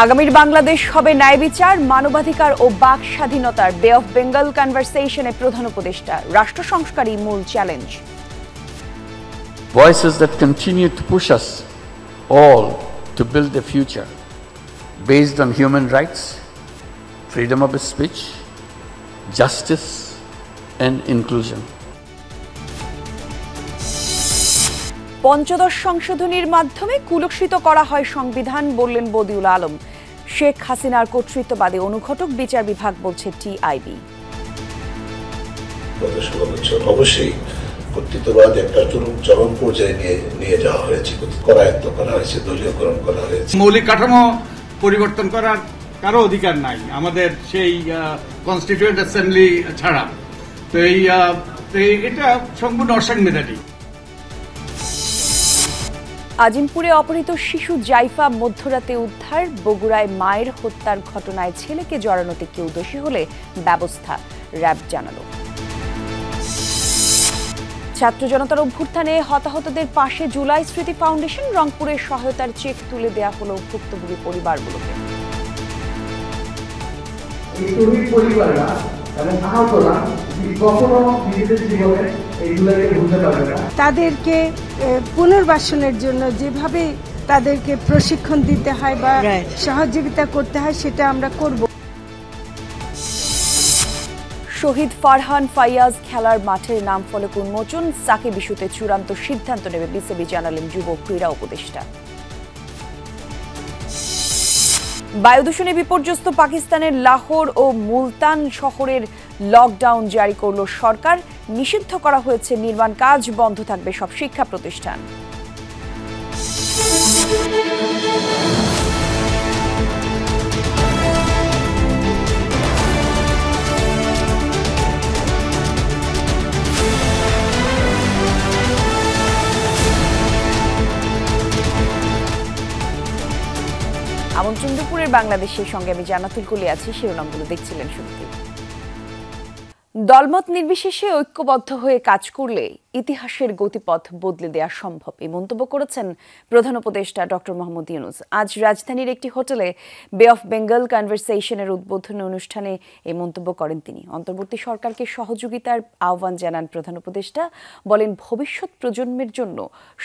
আগামীর বাংলাদেশ হবে ন্যায় বিচার, মানবাধিকার ও বাক স্বাধীনতার বে অফ বেঙ্গল কনভারসেশনে প্রধান উপদেষ্টা। রাষ্ট্র সংস্কারই মূল challenge. Voices that continue to push us all to build a future based on human rights, freedom of speech, justice and inclusion. পঞ্চদশ সংশোধনীর মাধ্যমে কুলুষিত করা হয় সংবিধান, বললেন বদিউল আলম। শেখ হাসিনার কর্তৃত্ববাদী অনুঘটক, বিচার বিভাগ বলছে টিআইবি। অবশ্যই কর্তৃত্ববাদ একটা চরম পর্যায়ে নিয়ে যাওয়া হয়েছে, করায়ত্ত করা হয়েছে, দলীয়করণ করা হয়েছে। মৌলিক কাঠামো পরিবর্তন করার কারো অধিকার নাই আমাদের সেই কনস্টিটিউয়েন্ট অ্যাসেম্বলি ছাড়া। তো এটা সম্পূর্ণ অসাংবিধানিক। আজিমপুরে অপহৃত শিশু জাইফা মধ্যরাতে উদ্ধার। বগুড়ায় মায়ের হত্যার ঘটনায় ছেলেকে জড়ানোতে কেউ দোষী হলে ব্যবস্থা, র্যাব জানালো। ছাত্র জনতার অভ্যুত্থানে হতাহতদের পাশে জুলাই স্মৃতি ফাউন্ডেশন। রংপুরের সহায়তার চেক তুলে দেয়া হলো ভুক্তভোগী পরিবারগুলোকে। তাদেরকে পুনর্বাসনের জন্য যেভাবে তাদেরকে প্রশিক্ষণ দিতে হয় বা সহযোগিতা করতে হয় সেটা আমরা করব। শহীদ ফারহান ফাইয়াজ খেলার মাঠের নাম ফলক উন্মোচন। সাকিব ইস্যুতে চূড়ান্ত সিদ্ধান্ত নেবে বিসিবি, জানালেন যুব ক্রীড়া উপদেষ্টা। বায়ুদূষণে বিপর্যস্ত পাকিস্তানের লাহোর ও মুলতান শহরের লকডাউন জারি করল সরকার। নিষিদ্ধ করা হয়েছে নির্মাণ কাজ, বন্ধ থাকবে সব শিক্ষা প্রতিষ্ঠান। আমন্ত্রণ দুপুরের বাংলাদেশের সঙ্গে আমি জান্নাতুল কলি আছি। শিরোনামগুলো দেখছিলেন শুরুতে। দলমত নির্বিশেষে ঐক্যবদ্ধ হয়ে কাজ করলে ইতিহাসের গতিপথ বদলে দেওয়া সম্ভব, এই মন্তব্য করেছেন প্রধান উপদেষ্টা ডক্টর মোহাম্মদ ইউনূস। আজ রাজধানীর একটি হোটেলে বে অফ বেঙ্গল কনভারসেশনের উদ্বোধনী অনুষ্ঠানে এই মন্তব্য করেন তিনি। অন্তর্বর্তী সরকারকে সহযোগিতার আহ্বান জানান প্রধান উপদেষ্টা। বলেন, ভবিষ্যৎ প্রজন্মের জন্য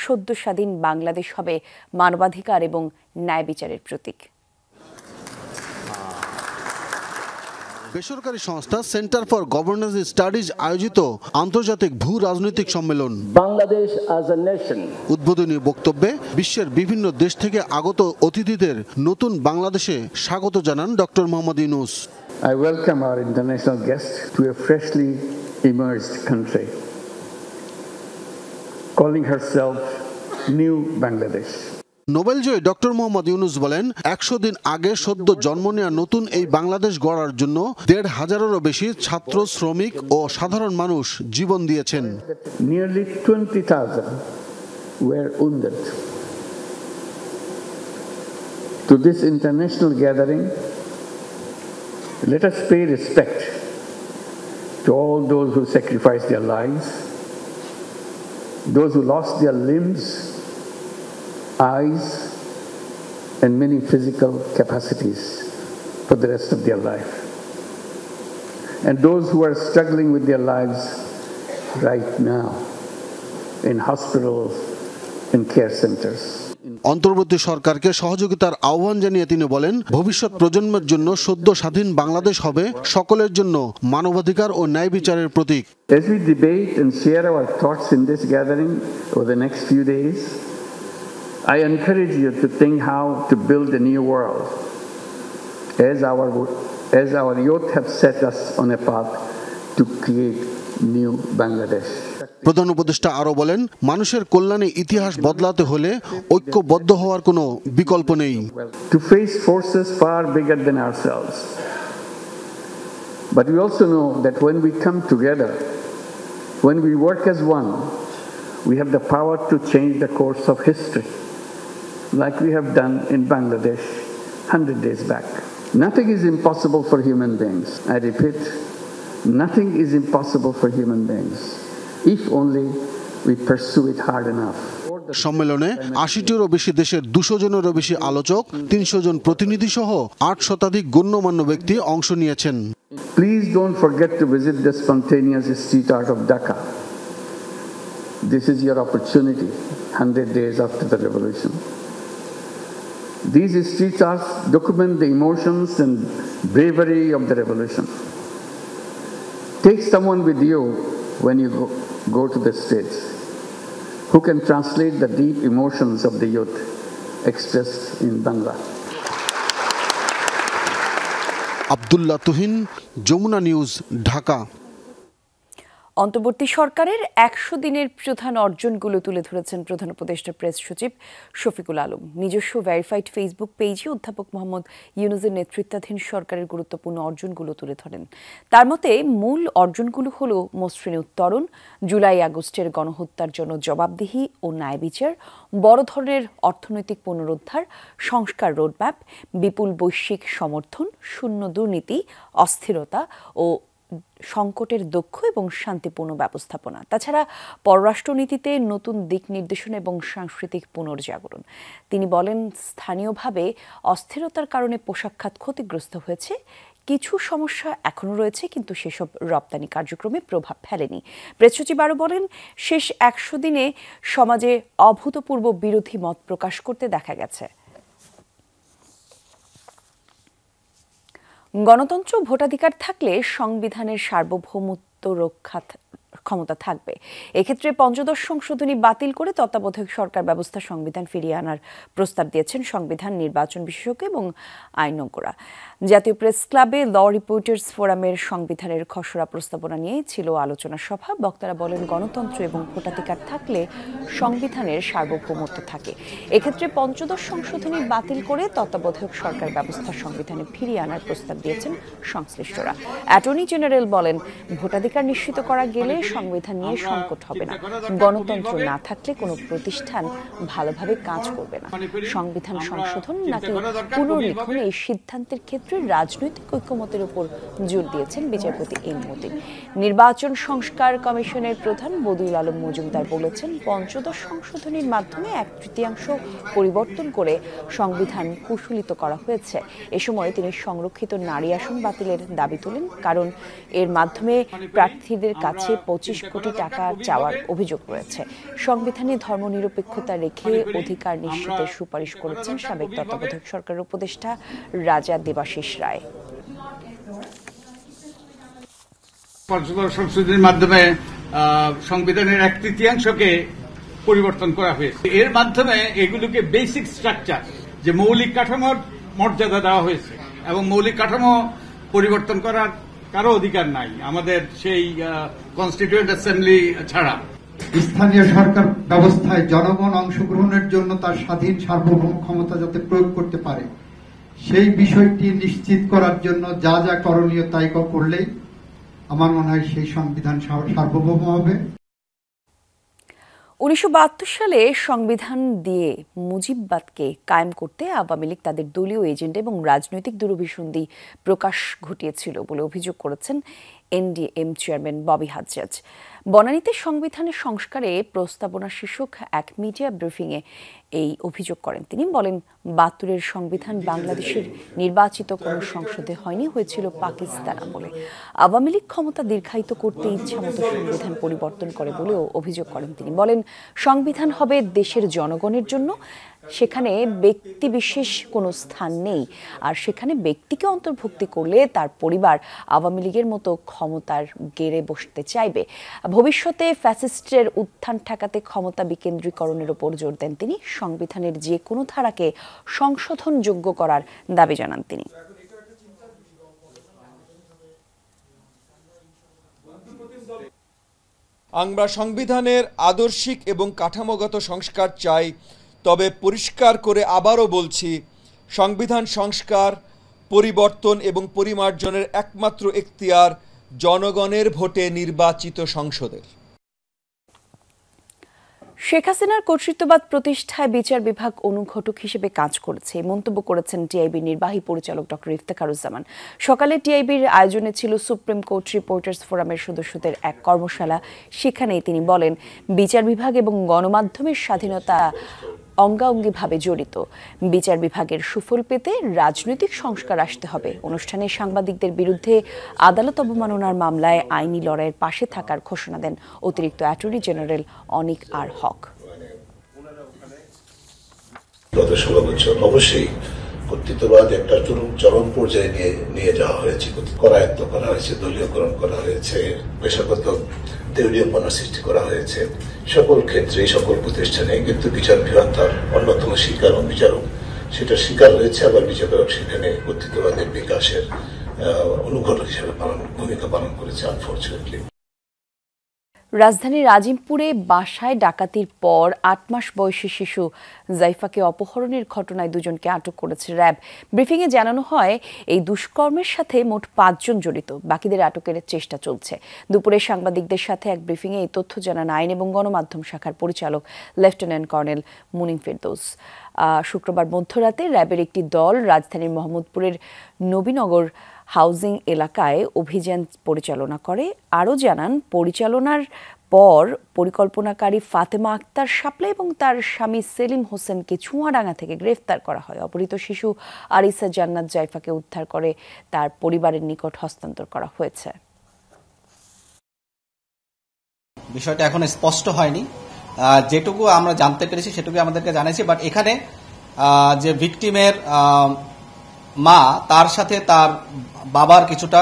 সদ্য স্বাধীন বাংলাদেশ হবে মানবাধিকার এবং ন্যায় বিচারের প্রতীক। বেসরকারি সংস্থা সেন্টার ফর গভর্নেন্স স্টাডিজ আয়োজিত আন্তর্জাতিক ভূ রাজনৈতিক সম্মেলন বাংলাদেশ অ্যাজ এ নেশন উদ্বোধনী বক্তব্যে বিশ্বের বিভিন্ন দেশ থেকে আগত অতিথিদের নতুন বাংলাদেশে স্বাগত জানান doctor Mohammad Yunus. I welcome our international guest to a freshly emerged country, calling herself New Bangladesh. নোবেলজয়ী ডক্টর মোহাম্মদ ইউনূস বলেন, 100 দিন আগে সদ্য জন্ম নেওয়া নতুন এই বাংলাদেশ গড়ার জন্য 1,500-এরও বেশি ছাত্র, শ্রমিক ও সাধারণ মানুষ জীবন দিয়েছেন। Nearly 20,000 were wounded. To this international gathering, let us pay respect to all those who sacrificed their lives, those who lost their limbs, eyes, and many physical capacities for the rest of their life, and those who are struggling with their lives right now in hospitals and care centers. অন্তর্বর্তী সরকারকে সহযোগিতার আহ্বান জানিয়ে তিনি বলেন, ভবিষ্যৎ প্রজন্মের জন্য সদ্য স্বাধীন বাংলাদেশ হবে সকলের জন্য মানবাধিকার ও ন্যায় বিচারের প্রতীক। As we debate and share our thoughts in this gathering over the next few days, I encourage you to think how to build a new world, as our youth have set us on a path to create new Bangladesh. প্রধান উপদেষ্টা আরো বলেন, মানুষের কল্যাণে ইতিহাস বদলাতে হলে ঐক্যবদ্ধ হওয়ার কোনো বিকল্প নেই। To face forces far bigger than ourselves, but we also know that when we come together, when we work as one, we have the power to change the course of history, like we have done in Bangladesh 100 days back. Nothing is impossible for human beings. I repeat, nothing is impossible for human beings, if only we pursue it hard enough. সম্মেলনে ৮০টিরও বেশি দেশের ২০০ জনেরও বেশি আলোচক, ৩০০ জন প্রতিনিধি সহ ৮ শতাধিক গণ্যমান্য ব্যক্তি অংশ নিয়েছেন। Please don't forget to visit the spontaneous street art of Dhaka. This is your opportunity 100 days after the revolution. These street arts document the emotions and bravery of the revolution. Take someone with you when you go to the streets who can translate the deep emotions of the youth expressed in Bangla. Abdullah Tuhin, Jamuna news, Dhaka. অন্তর্বর্তী সরকারের ১০০ দিনের প্রধান অর্জনগুলো তুলে ধরেছেন প্রধান উপদেষ্টা press সচিব শফিকুল আলম। নিজস্ব ভেরিফাইড ফেসবুক পেজে অধ্যাপক মোহাম্মদ ইউনূসের নেতৃত্বাধীন সরকারের গুরুত্বপূর্ণ অর্জনগুলো তুলে ধরেন। তার মতে মূল অর্জনগুলো হলো মসৃণ উত্তরণ, জুলাই আগস্টের গণহত্যার জন্য জবাবদিহি ও ন্যায় বিচার, বড় ধরনের অর্থনৈতিক পুনরুদ্ধার, সংস্কার রোডম্যাপ, বিপুল বৈশ্বিক সমর্থন, শূন্য দুর্নীতি, অস্থিরতা ও সংকটের দক্ষ এবং শান্তিপূর্ণ ব্যবস্থাপনা। তাছাড়া পররাষ্ট্রনীতিতে নতুন দিক নির্দেশনা এবং সাংস্কৃতিক পুনর্জাগরণ। তিনি বলেন, স্থানীয়ভাবে অস্থিরতার কারণে পোশাক খাত ক্ষতিগ্রস্ত হয়েছে, কিছু সমস্যা এখনো রয়েছে, কিন্তু সেসব রপ্তানি কার্যক্রমে প্রভাব ফেলেনি। প্রেস সচিব আরও বলেন, শেষ ১০০ দিনে সমাজে অভূতপূর্ব বিরোধী মত প্রকাশ করতে দেখা গেছে। গণতন্ত্র ভোটাধিকার থাকলে সংবিধানের সার্বভৌমত্ব রক্ষা ক্ষমতা থাকবে। এক্ষেত্রে পঞ্চদশ সংশোধনী বাতিল করে তত্ত্বাবধায়ক সরকার ব্যবস্থা সংবিধান ফিরিয়ে আনার প্রস্তাব দিয়েছেন সংবিধান নির্বাচন বিশেষজ্ঞ এবং আইনজ্ঞরা। জাতীয় প্রেস ক্লাবে ল রিপোর্টার্স ফোরামের সংবিধানের খসড়া প্রস্তাবনা নিয়ে ছিল আলোচনা সভা। বক্তারা বলেন, গণতন্ত্র এবং ভোটাধিকার থাকলে সংবিধানের সার্বভৌমত্ব থাকে। এক্ষেত্রে পঞ্চদশ সংশোধনী বাতিল করে তত্ত্বাবধায়ক সরকার ব্যবস্থা সংবিধানে ফিরিয়ে আনার প্রস্তাব দিয়েছেন সংশ্লিষ্টরা। অ্যাটর্নি জেনারেল বলেন, ভোটাধিকার নিশ্চিত করা গেলে সংবিধান নিয়ে সংকট হবে না। গণতন্ত্র না থাকলে কোনো প্রতিষ্ঠান ভালোভাবে কাজ করবে না। সংবিধান সংশোধন নাকি পুনর্লিখন, এই সিদ্ধান্তের ক্ষেত্রে রাজনৈতিক ঐক্যমতের উপর জোর দিয়েছেন বিচারপতি এম মতিন। নির্বাচন সংস্কার কমিশনের প্রধান বদিউল আলম মজুমদার বলেছেন, পঞ্চদশ সংশোধনীর মাধ্যমে 1/3 পরিবর্তন করে সংবিধান কুশলিত করা হয়েছে। এ সময় তিনি সংরক্ষিত নারী আসন বাতিলের দাবি তোলেন, কারণ এর মাধ্যমে প্রার্থীদের কাছে 25 কোটি টাকা চাওয়ার অভিযোগ রয়েছে। সংবিধানে ধর্মনিরপেক্ষতা রেখে অধিকার নিশ্চিতের সুপারিশ করেছেন সাবেক তত্ত্বাবধায়ক সরকারের উপদেষ্টা রাজা দেবাশিস রায়। পঞ্চদশ সংশোধনীর মাধ্যমে সংবিধানের 1/3 পরিবর্তন করা হয়েছে। এর মাধ্যমে এগুলোকে বেসিক স্ট্রাকচার, যে মৌলিক কাঠামোর মর্যাদা দেওয়া হয়েছে এবং মৌলিক কাঠামো পরিবর্তন করার কারো অধিকার নাই আমাদের সেই কনস্টিটিউয়েন্ট অ্যাসেম্বলি ছাড়া। স্থানীয় সরকার ব্যবস্থায় জনগণ অংশগ্রহণের জন্য তার স্বাধীন সার্বভৌম ক্ষমতা যাতে প্রয়োগ করতে পারে, সেই বিষয়টি নিশ্চিত করার জন্য যা যা করণীয় তাই করলেই আমার মনে হয় সেই সংবিধান সার্বভৌম হবে। 1972 সালে সংবিধান দিয়ে মুজিববাদকে কায়েম করতে আওয়ামী লীগ তাদের দলীয় এজেন্ডা এবং রাজনৈতিক দুরভিসন্ধি প্রকাশ ঘটিয়েছিল বলে অভিযোগ করেছেন এনডিএম চেয়ারম্যান ববি হাজ্জাজ। বনানীতে সংবিধানের সংস্কারে প্রস্তাবনা শীর্ষক এক মিডিয়া ব্রিফিংয়ে এই অভিযোগ করেন তিনি। বলেন, 72-এর সংবিধান বাংলাদেশের নির্বাচিত কোনো সংসদে হয়নি, হয়েছিল পাকিস্তান আমলে। আওয়ামী লীগ ক্ষমতা দীর্ঘায়িত করতে ইচ্ছামতো সংবিধান পরিবর্তন করে বলেও অভিযোগ করেন তিনি। বলেন, সংবিধান হবে দেশের জনগণের জন্য, সেখানে ব্যক্তি বিশেষ কোনো স্থান নেই, আর সেখানে ব্যক্তিকে অন্তর্ভুক্তি করলে তার পরিবার আওয়ামী লীগের মতো ক্ষমতার গেড়ে বসতে চাইবে। ভবিষ্যতে ফ্যাসিস্টের উত্থান ঠেকাতে ক্ষমতা বিকেন্দ্রীকরণের উপর জোর দেন তিনি। সংবিধানের যে কোনো ধারাকে সংশোধনযোগ্য করার দাবি জানান তিনি। আমরা সংবিধানের আদর্শিক এবং কাঠামোগত সংস্কার চাই, তবে পরিষ্কার করে আবারও বলছি, সংবিধান সংস্কার, পরিবর্তন এবং পরিমার্জনের একমাত্র এখতিয়ার জনগণের ভোটে নির্বাচিত সংসদের। শেখ হাসিনার কর্তৃত্ববাদ প্রতিষ্ঠায় বিচার বিভাগ অনুঘটক হিসেবে কাজ করেছে মন্তব্য করেছেন টিআইবির নির্বাহী পরিচালক ডক্টর ইফতেখারুজ্জামান। সকালে টিআইবির আয়োজনে ছিল সুপ্রিম কোর্ট রিপোর্টার্স ফোরামের সদস্যদের এক কর্মশালা। সেখানেই তিনি বলেন, বিচার বিভাগ এবং গণমাধ্যমের স্বাধীনতা অঙ্গাঙ্গিভাবে জড়িত। বিচার বিভাগের সুফল পেতে রাজনৈতিক সংস্কার আসতে হবে। অনুষ্ঠানে সাংবাদিকদের বিরুদ্ধে আদালত অবমাননার মামলায় আইনি লড়াইয়ের পাশে থাকার ঘোষণা দেন অতিরিক্ত অ্যাটর্নি জেনারেল অনিক আর হক। গত 16 বছর অবশ্যই কর্তৃত্ববাদ একটা চরম পর্যায়ে নিয়ে যাওয়া হয়েছে, করায়ত্ত করা হয়েছে, দলীয়করণ করা হয়েছে, পেশাগত দেউলিয়াপনা সৃষ্টি করা হয়েছে সকল ক্ষেত্রে সকল প্রতিষ্ঠানে। কিন্তু বিচার বিভাগ তার অন্যতম শিকার ও বিচারক, সেটা শিকার হয়েছে। আবার বিচারক সেখানে কর্তৃত্ববাদের বিকাশের অনুঘটক হিসেবে ভূমিকা পালন করেছে আনফরচুনেটলি। রাজধানীর আজিমপুরে বাসায় ডাকাতির পর 8 মাস বয়সী শিশু জাইফাকে অপহরণের ঘটনায় 2 জনকে আটক করেছে র্যাব। ব্রিফিংয়ে জানানো হয়, এই দুষ্কর্মের সাথে মোট 5 জন জড়িত। বাকিদের আটকের চেষ্টা চলছে। দুপুরে সাংবাদিকদের সাথে এক ব্রিফিংয়ে এই তথ্য জানান আইন এবং গণমাধ্যম শাখার পরিচালক লেফটেন্যান্ট কর্নেল মুনিম ফেরদৌস। শুক্রবার মধ্যরাতে র্যাবের একটি দল রাজধানীর মোহাম্মদপুরের নবীনগর হাউজিং এলাকায় অভিযান পরিচালনা করে। আরও জানান, পরিচালনার পর পরিকল্পনাকারী ফাতেমা আক্তার শাপলা এবং তার স্বামী সেলিম হোসেনকে চুয়াডাঙ্গা থেকে গ্রেফতার করা হয়। অপহৃত শিশু আরিসা জান্নাত জাইফাকে উদ্ধার করে তার পরিবারের নিকট হস্তান্তর করা হয়েছে। বিষয়টা এখন স্পষ্ট হয়নি, যেটুকু আমরা জানতে পেরেছি সেটুকু আমাদেরকে জানিয়েছি। বাট এখানে যে ভিকটিমের মা, তার সাথে তার বাবার কিছুটা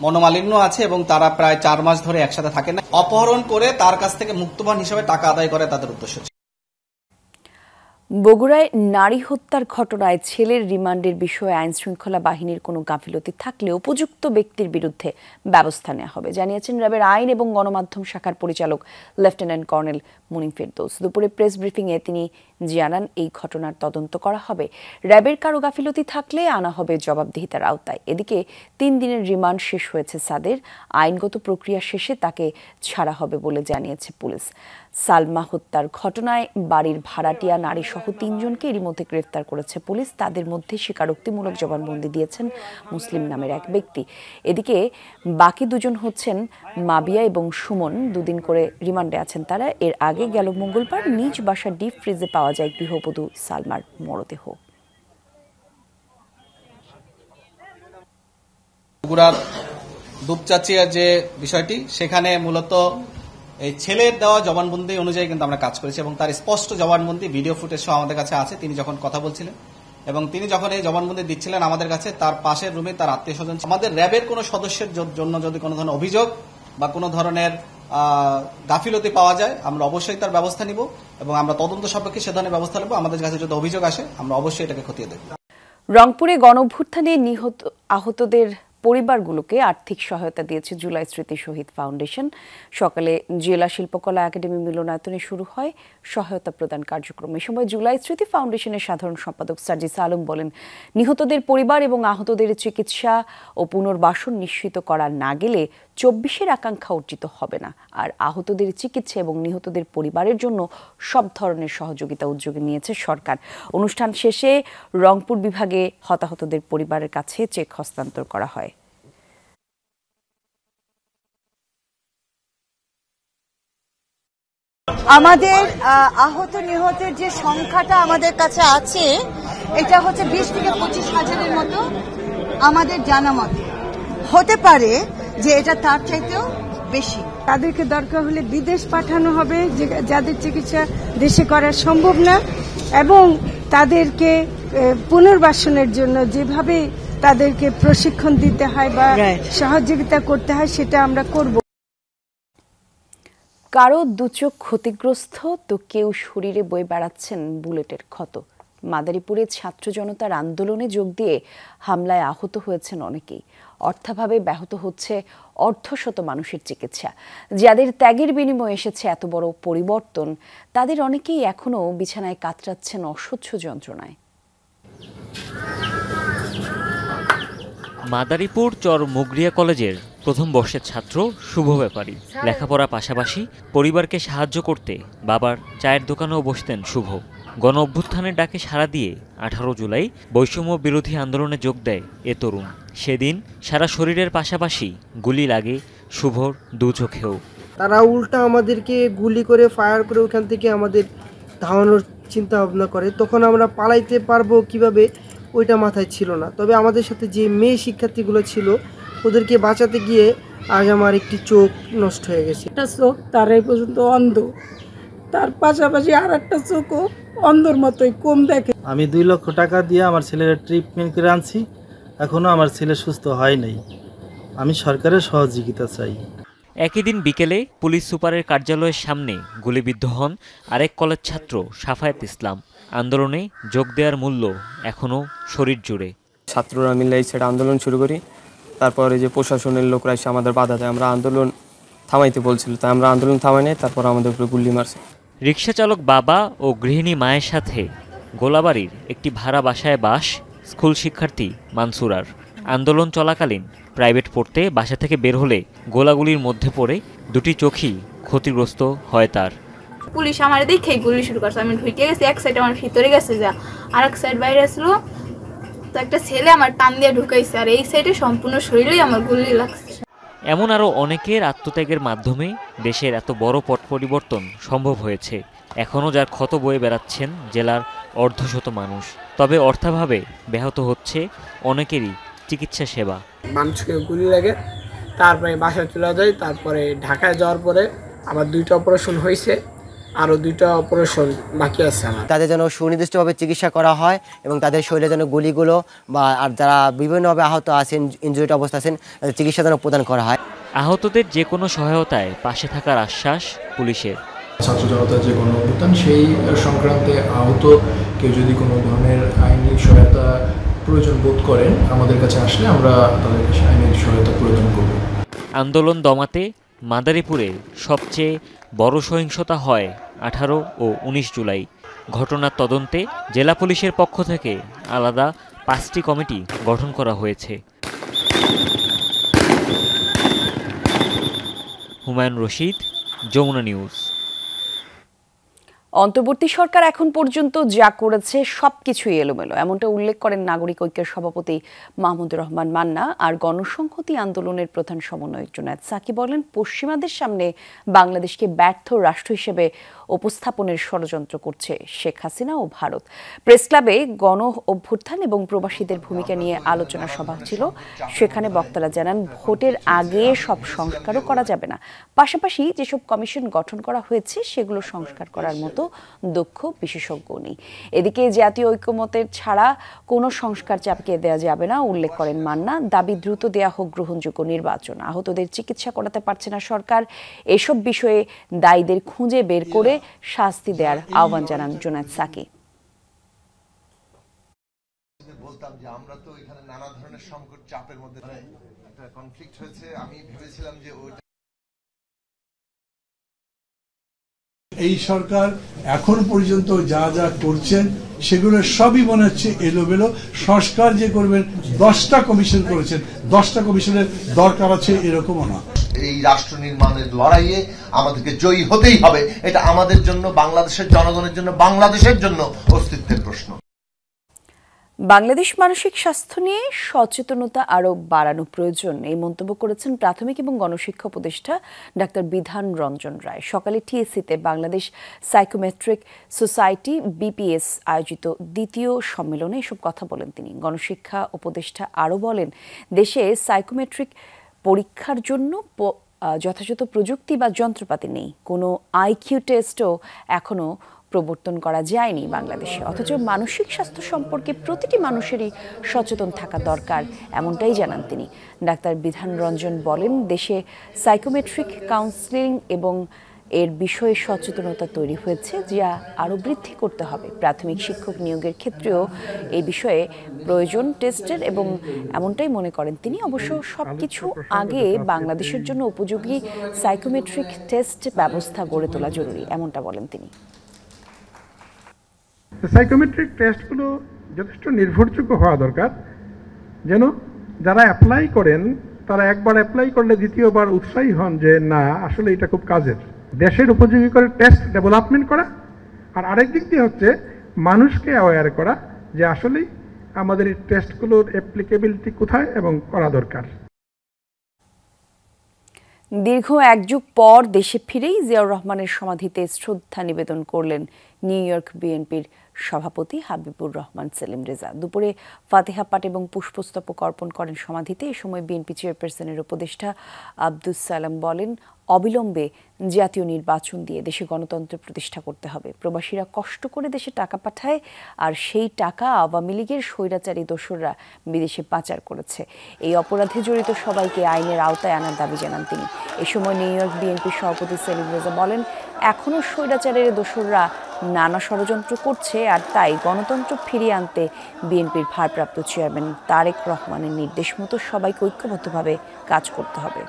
মনোমালিন্য আছে এবং তারা প্রায় 4 মাস ধরে একসাথে থাকে না। অপহরণ করে তার কাছ থেকে মুক্তবান হিসেবে টাকা আদায় করে তাদের উদ্দেশ্য। বগুড়ায় নারী হত্যার ঘটনায় ছেলের রিমান্ডের বিষয়ে আইন শৃঙ্খলা বাহিনীর কোনো গাফিলতি থাকলে উপযুক্ত ব্যক্তির বিরুদ্ধে ব্যবস্থা নেওয়া হবে, জানিয়েছেন র্যাবের আইন এবং গণমাধ্যম শাখার পরিচালক লেফটেন্যান্ট কর্নেল মুনিম ফেরদৌস। দুপুরে প্রেস ব্রিফিংয়ে তিনি জানান, এই ঘটনার তদন্ত করা হবে। র্যাবের কারো গাফিলতি থাকলে আনা হবে জবাবদিহিতার আওতায়। এদিকে 3 দিনের রিমান্ড শেষ হয়েছে সাদের। আইনগত প্রক্রিয়া শেষে তাকে ছাড়া হবে বলে জানিয়েছে পুলিশ। সালমা হত্যার ঘটনায় বাড়ির ভাড়াটিয়া নারী সহ 3 জনকে এরই মধ্যে গ্রেফতার করেছে পুলিশ। তাদের মধ্যে স্বীকারোক্তিমূলক জবানবন্দি দিয়েছেন মুসলিম নামের এক ব্যক্তি। এদিকে বাকি 2 জন হচ্ছেন মাবিয়া এবং সুমন। 2 দিন করে রিমান্ডে আছেন তারা। এর আগে গেল মঙ্গলবার নিজ বাসার ডিপ ফ্রিজে পাওয়া যায় গৃহবধূ সালমার মরদেহ। বগুড়ার দুপচাচিয়া যে বিষয়টি, সেখানে মূলত এই ছেলের দেওয়া জবানবন্দি অনুযায়ী কিন্তু আমরা কাজ করেছি এবং তার স্পষ্ট জবানবন্দি ভিডিও ফুটেজ সহ আমাদের কাছে আছে। তিনি যখন কথা বলছিলেন এবং তিনি যখন এই জবানবন্দি দিচ্ছিলেন আমাদের কাছে, তার পাশের রুমে তার আত্মীয় স্বজন। আমাদের র্যাবের কোনো সদস্যের জন্য যদি কোনো ধরনের অভিযোগ বা কোনো ধরনের গাফিলতি পাওয়া যায়, আমরা অবশ্যই তার ব্যবস্থা নিব এবং আমরা তদন্ত সাপেক্ষে সে ধরনের ব্যবস্থা নেব। আমাদের কাছে যদি অভিযোগ আসে আমরা অবশ্যই এটাকে খতিয়ে দেখব। রংপুরে গণঅভ্যুত্থানে আহতদের পরিবারগুলোকে আর্থিক সহায়তা দিয়েছে জুলাই স্মৃতি শহীদ ফাউন্ডেশন। সকালে জেলা শিল্পকলা একাডেমি মিলনায়তনে শুরু হয় সহায়তা প্রদান কার্যক্রম। এ সময় জুলাই স্মৃতি ফাউন্ডেশনের সাধারণ সম্পাদক সার্জিস আলম বলেন, নিহতদের পরিবার এবং আহতদের চিকিৎসা ও পুনর্বাসন নিশ্চিত করা না গেলে 24-এর আকাঙ্ক্ষা অর্জিত হবে না। আর আহতদের চিকিৎসা এবং নিহতদের পরিবারের জন্য সব ধরনের সহযোগিতা উদ্যোগে নিয়েছে সরকার। অনুষ্ঠান শেষে রংপুর বিভাগে হতাহতদের পরিবারের কাছে চেক হস্তান্তর করা হয়। আমাদের আহত নিহতের যে সংখ্যাটা আমাদের কাছে আছে, এটা হচ্ছে 20 থেকে 25 হাজারের মতো আমাদের জানা মতে। হতে পারে যে এটা তার চাইতেও বেশি। তাদেরকে দরকার হলে বিদেশ পাঠানো হবে, যাদের চিকিৎসা দেশে করা সম্ভব না, এবং তাদেরকে পুনর্বাসনের জন্য যেভাবে তাদেরকে প্রশিক্ষণ দিতে হয় বা সহযোগিতা করতে হয় সেটা আমরা করব। কারো 2 চোখ ক্ষতিগ্রস্ত, তো কেউ শরীরে বয়ে বেড়াচ্ছেন বুলেটের ক্ষত। মাদারীপুরে ছাত্র জনতার আন্দোলনে যোগ দিয়ে হামলায় আহত হয়েছেন অনেকেই। অর্থাভাবে ব্যাহত হচ্ছে অর্ধশত মানুষের চিকিৎসা। যাদের ত্যাগের বিনিময়ে এসেছে এত বড় পরিবর্তন, তাদের অনেকেই এখনো বিছানায় কাতরাচ্ছেন অসহ্য যন্ত্রণায়। মাদারীপুর চর মুগরিয়া কলেজের প্রথম বর্ষের ছাত্র শুভ ব্যাপারী। লেখাপড়ার পাশাপাশি পরিবারকে সাহায্য করতে বাবার চায়ের দোকানেও বসতেন শুভ। গণ অভ্যুত্থানের ডাকে সাড়া দিয়ে 18 জুলাই বৈষম্য বিরোধী আন্দোলনে যোগ দেয় এ তরুণ। সেদিন সারা শরীরের পাশাপাশি গুলি লাগে শুভর দু চোখেও। তারা উল্টা আমাদেরকে গুলি করে ফায়ার করে ওখান থেকে আমাদের ধাওয়ানোর চিন্তা ভাবনা করে। তখন আমরা পালাইতে পারবো কিভাবে ওইটা মাথায় ছিল না। তবে আমাদের সাথে যে মেয়ে শিক্ষার্থীগুলো ছিল ওদেরকে বাঁচাতে গিয়ে আজ আমার একটি চোখ নষ্ট হয়ে গেছে। একটা চোখ তার এই পর্যন্ত অন্ধ, তার পাশাপাশি আর একটা চোখও অন্ধর মতোই কম দেখে। আমি 2 লক্ষ টাকা দিয়ে আমার ছেলের ট্রিটমেন্ট করে আনছি, এখনো আমার ছেলে সুস্থ হয় নাই। আমি সরকারের সহযোগিতা চাই। একই দিন বিকেলে পুলিশ সুপারের কার্যালয়ের সামনে গুলিবিদ্ধ হন আরেক কলেজ ছাত্র সাফায়েত ইসলাম। আন্দোলনে যোগ দেওয়ার মূল্য এখনও শরীর জুড়ে। ছাত্ররা মিলে এই সাইড আন্দোলন শুরু করি, তারপরে যে প্রশাসনের লোকরা এসে আমাদের বাধা দেয়। আমরা আন্দোলন থামাইতে বলছিল, তাই আমরা আন্দোলন থামাই নাই, তারপর আমাদের উপরে গুলি মারছে। রিকশা চালক বাবা ও গৃহিণী মায়ের সাথে গোলাবাড়ির একটি ভাড়া বাসায় বাস স্কুল শিক্ষার্থী মানসুরার। আন্দোলন চলাকালীন প্রাইভেট পড়তে বাসা থেকে বের হলে গোলাগুলির মধ্যে পড়ে দুটি চোখই ক্ষতিগ্রস্ত হয় তার। পুলিশ আমার দেখেই গুলি শুরু করছে। আমি ঢুকে গেছি, এক সাইড আমার ভিতরে গেছে যা, আর এক সাইড বাইরে আসলো। তো একটা ছেলে আমার টান দিয়ে ঢুকাইছে, আর এই সাইডে সম্পূর্ণ শরীরেই আমার গুলি লাগছে। এমন আরও অনেকের আত্মত্যাগের মাধ্যমে দেশের এত বড় পট পরিবর্তন সম্ভব হয়েছে। এখনও যার ক্ষত বয়ে বেড়াচ্ছেন জেলার অর্ধশত মানুষ। তবে অর্থাভাবে ব্যাহত হচ্ছে অনেকেরই চিকিৎসা সেবা। মানুষকে গুলি লাগে, তারপরে বাসায় চলে যায়। তারপরে ঢাকায় যাওয়ার পরে আমার 2টা অপারেশন হয়েছে, আরও 2টা অপারেশন বাকি আছে আমার। তাদের যেন সুনির্দিষ্টভাবে চিকিৎসা করা হয় এবং তাদের শরীরে যেন গুলিগুলো বা আর যারা বিভিন্নভাবে আহত আছেন, ইনজুরিড অবস্থা আছেন, তাদের চিকিৎসা যেন প্রদান করা হয়। আহতদের যে কোনো সহায়তায় পাশে থাকার আশ্বাস পুলিশের। ছাত্র জনতার যে গণ অভ্যুত্থান সেই সংক্রান্তে আহত কেউ যদি কোনো ধরনের আইনি সহায়তা প্রয়োজন বোধ করেন, আমাদের কাছে আসলে আমরা তাদেরকে আইনি সহায়তা প্রদান করব। আন্দোলন দমাতে মাদারীপুরে সবচেয়ে বড় সহিংসতা হয় 18 ও 19 জুলাই। ঘটনার তদন্তে জেলা পুলিশের পক্ষ থেকে আলাদা 5টি কমিটি গঠন করা হয়েছে। হুমায়ুন রশিদ, যমুনা নিউজ। অন্তর্বর্তী সরকার এখন পর্যন্ত যা করেছে সবকিছুই এলোমেলো, এমনটা উল্লেখ করেন নাগরিক ঐক্যের সভাপতি মাহমুদুর রহমান মান্না। আর গণসংহতি আন্দোলনের প্রধান সমন্বয়ক জুনায়েদ সাকি বলেন, পশ্চিমাদের সামনে বাংলাদেশকে ব্যর্থ রাষ্ট্র হিসেবে উপস্থাপনের ষড়যন্ত্র করছে শেখ হাসিনা ও ভারত। প্রেস ক্লাবে গণ অভ্যুত্থান এবং প্রবাসীদের ভূমিকা নিয়ে আলোচনা সভা ছিল। সেখানে বক্তারা জানান, ভোটের আগে সব সংস্কারও করা যাবে না, পাশাপাশি যেসব কমিশন গঠন করা হয়েছে সেগুলো সংস্কার করার মতো দক্ষ বিশেষজ্ঞ নেই। এদিকে জাতীয় ঐক্যমতের ছাড়া কোনো সংস্কার চাপিয়ে দেওয়া যাবে না উল্লেখ করেন মান্না। দাবি দ্রুত দেয়া হোক গ্রহণযোগ্য নির্বাচন। আহতদের চিকিৎসা করাতে পারছে না সরকার, এসব বিষয়ে দায়ীদের খুঁজে বের করে শাস্তি দেওয়ার আহ্বান জানান জুনায়েদ সাকি। বলতাম যে আমরা তো এখানে নানা ধরনের সংকট চাপের মধ্যে একটা কনফ্লিক্ট হয়েছে। আমি ভেবেছিলাম যে এই সরকার এখন পর্যন্ত যা যা করছেন সেগুলো সবই মনে হচ্ছে এলোমেলো। সংস্কার যে করবেন 10টা কমিশন করেছেন, 10টা কমিশনের দরকার আছে এরকমও না। এই রাষ্ট্র নির্মাণের লড়াইয়ে আমাদেরকে জয়ী হতেই হবে। এটা আমাদের জন্য, বাংলাদেশের জনগণের জন্য, বাংলাদেশের জন্য অস্তিত্বের প্রশ্ন। বাংলাদেশ মানসিক স্বাস্থ্য নিয়ে সচেতনতা আরও বাড়ানো প্রয়োজন, এই মন্তব্য করেছেন প্রাথমিক এবং গণশিক্ষা উপদেষ্টা ডাক্তার বিধান রঞ্জন রায়। সকালে টিএসসিতে বাংলাদেশ সাইকোমেট্রিক সোসাইটি BPS আয়োজিত দ্বিতীয় সম্মেলনে এসব কথা বলেন তিনি। গণশিক্ষা উপদেষ্টা আরও বলেন, দেশে সাইকোমেট্রিক পরীক্ষার জন্য যথাযথ প্রযুক্তি বা যন্ত্রপাতি নেই। কোনো IQ টেস্টও এখনও প্রবর্তন করা যায়নি বাংলাদেশে। অথচ মানসিক স্বাস্থ্য সম্পর্কে প্রতিটি মানুষেরই সচেতন থাকা দরকার, এমনটাই জানান তিনি। ডাক্তার বিধান রঞ্জন বলেন, দেশে সাইকোমেট্রিক কাউন্সেলিং এবং এর বিষয়ে সচেতনতা তৈরি হয়েছে, যা আরও বৃদ্ধি করতে হবে। প্রাথমিক শিক্ষক নিয়োগের ক্ষেত্রেও এই বিষয়ে প্রয়োজন টেস্টের, এবং এমনটাই মনে করেন তিনি। অবশ্য সবকিছু আগে বাংলাদেশের জন্য উপযোগী সাইকোমেট্রিক টেস্ট ব্যবস্থা গড়ে তোলা জরুরি, এমনটা বলেন তিনি। সাইকোমেট্রিক টেস্টগুলো যথেষ্ট নির্ভরযোগ্য হওয়া দরকার, যেন যারা অ্যাপ্লাই করেন তারা একবার অ্যাপ্লাই করলে দ্বিতীয়বার উৎসাহী হন যে না আসলে এটা খুব কাজের। দেশের উপযোগী করে টেস্ট ডেভেলপমেন্ট করা, আর আরেক দিক দিয়ে হচ্ছে মানুষকে অ্যাওয়্যার করা যে আসলেই আমাদের এই টেস্টগুলোর অ্যাপ্লিকেবিলিটি কোথায় এবং করা দরকার। দীর্ঘ এক যুগ পর দেশে ফিরেই জিয়াউর রহমানের সমাধিতে শ্রদ্ধা নিবেদন করলেন নিউ ইয়র্ক বিএনপির সভাপতি হাবিবুর রহমান সেলিম রেজা। দুপুরে ফাতিহা পাঠ এবং পুষ্পস্তবক অর্পণ করেন সমাধিতে। এ সময় বিএনপি চেয়ারপারসনের উপদেষ্টা আব্দুস সালাম বলেন, অবিলম্বে জাতীয় নির্বাচন দিয়ে দেশে গণতন্ত্র প্রতিষ্ঠা করতে হবে। প্রবাসীরা কষ্ট করে দেশে টাকা পাঠায়, আর সেই টাকা আওয়ামী লীগের স্বৈরাচারী দোসররা বিদেশে পাচার করেছে। এই অপরাধে জড়িত সবাইকে আইনের আওতায় আনার দাবি জানান তিনি। এ সময় নিউ ইয়র্ক বিএনপির সভাপতি সেলিম রেজা বলেন, এখনও স্বৈরাচারের দোসররা নানা ষড়যন্ত্র করছে, আর তাই গণতন্ত্র ফিরিয়ে আনতে বিএনপির ভারপ্রাপ্ত চেয়ারম্যান তারেক রহমানের নির্দেশ মতো সবাইকে ঐক্যবদ্ধভাবে কাজ করতে হবে।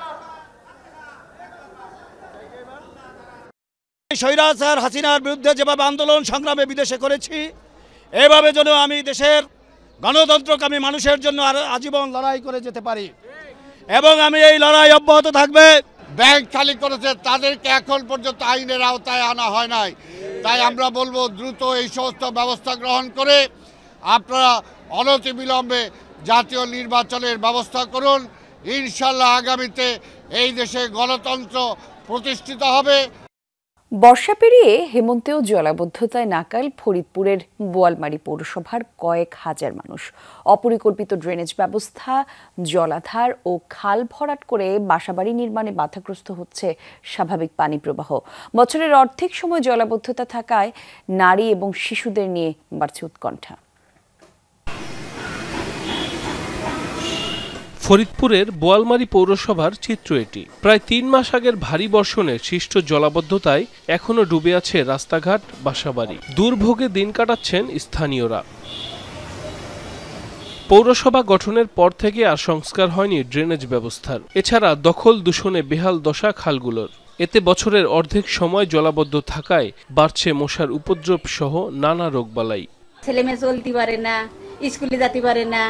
স্বৈরাচার হাসিনার বিরুদ্ধে যেভাবে আন্দোলন সংগ্রামে বিদেশে করেছি, এভাবে যেন আমি দেশের গণতন্ত্রকামী মানুষের জন্য আজীবন লড়াই করে যেতে পারি, এবং আমি এই লড়াই অব্যাহত থাকবে। ব্যাংক খালি করেছে, তাদেরকে এখন পর্যন্ত আইনের আওতায় আনা হয় নাই। তাই আমরা বলবো দ্রুত এই সমস্ত ব্যবস্থা গ্রহণ করে আপনারা অনতিবিলম্বে জাতীয় নির্বাচনের ব্যবস্থা করুন। ইনশাল্লাহ আগামীতে এই দেশে গণতন্ত্র প্রতিষ্ঠিত হবে। বর্ষা পেরিয়ে হেমন্তেও জলাবদ্ধতায় নাকাল ফরিদপুরের বোয়ালমারী পৌরসভার কয়েক হাজার মানুষ। অপরিকল্পিত ড্রেনেজ ব্যবস্থা, জলাধার ও খাল ভরাট করে বাসাবাড়ি নির্মাণে বাধাগ্রস্ত হচ্ছে স্বাভাবিক পানি প্রবাহ। বছরের অর্ধেক সময় জলাবদ্ধতা থাকায় নারী এবং শিশুদের নিয়ে বাড়ছে উৎকণ্ঠা। ফরিদপুরের বোয়ালমারী পৌরসভার চিত্র এটি। প্রায় ৩ মাস আগের ভারী বর্ষণে সৃষ্ট জলাবদ্ধতায় এখনো ডুবে আছে রাস্তাঘাট, বাসাবাড়ি। দুর্ভোগে দিন কাটাচ্ছেন স্থানীয়রা। পৌরসভা গঠনের পর থেকে আর সংস্কার হয়নি ড্রেনেজ ব্যবস্থার। এছাড়া দখল দূষণে বেহাল দশা খালগুলোর। এতে বছরের অর্ধেক সময় জলাবদ্ধ থাকায় বাড়ছে মশার উপদ্রব সহ নানা রোগবালাই। ছেলেমেয়ে চলতে পারে না, স্কুলে যেতে পারে না,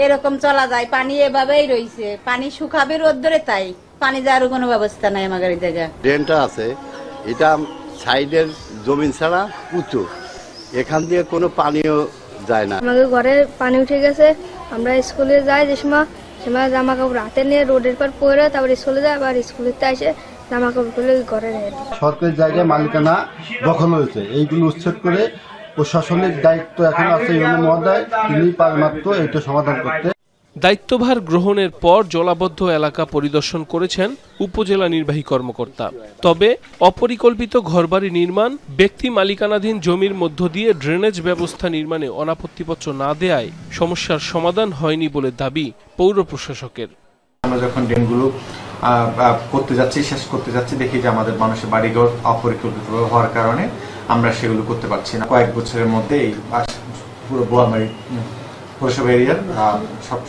এরকম চলা যায়। পানি এভাবেই রয়েছে, পানি শুকাবে রোদ্দুরে, তাই পানি যাওয়ার কোনো ব্যবস্থা নাই আমাদের এই জায়গায়। ড্রেনটা আছে, এটা সাইডের জমিন ছাড়া উঁচু, এখান দিয়ে কোনো পানিও যায় না। আমাদের ঘরে পানি উঠে গেছে, আমরা স্কুলে যাই যে সময় জামা কাপড় হাতে নিয়ে রোডের পর পরে তারপর স্কুলে যাই, আবার স্কুলে এসে জামা কাপড় খুলে ঘরে নেয়। সরকারি জায়গায় মালিকানা দখল হয়েছে, এইগুলো উচ্ছেদ করে প্রশাসনিক দায়িত্ব এখন আছে ইউনো মহোদয়, তিনি পারমাত্র এটা সমাধান করতে। দায়িত্বভার গ্রহণের পর জলাবদ্ধ এলাকা পরিদর্শন করেছেন উপজেলা নির্বাহী কর্মকর্তা। তবে অপরিকল্পিত ঘরবাড়ি নির্মাণ, ব্যক্তি মালিকানাধীন জমির মধ্য দিয়ে ড্রেনেজ ব্যবস্থা নির্মাণে অনাপত্তিপত্র না দেয়ায় সমস্যার সমাধান হয়নি বলে দাবি পৌর প্রশাসকের। আমরা যখন ড্রেনগুলো করতে যাচ্ছি, শেষ করতে যাচ্ছি, দেখি যে আমাদের মানুষের বাড়িঘর অপরিকল্পিত হওয়ার কারণে আমরা সেগুলো করতে পারছি না। কয়েক বছরের মধ্যে এই পুরো বোয়ালমারী পৌরসভা এরিয়ার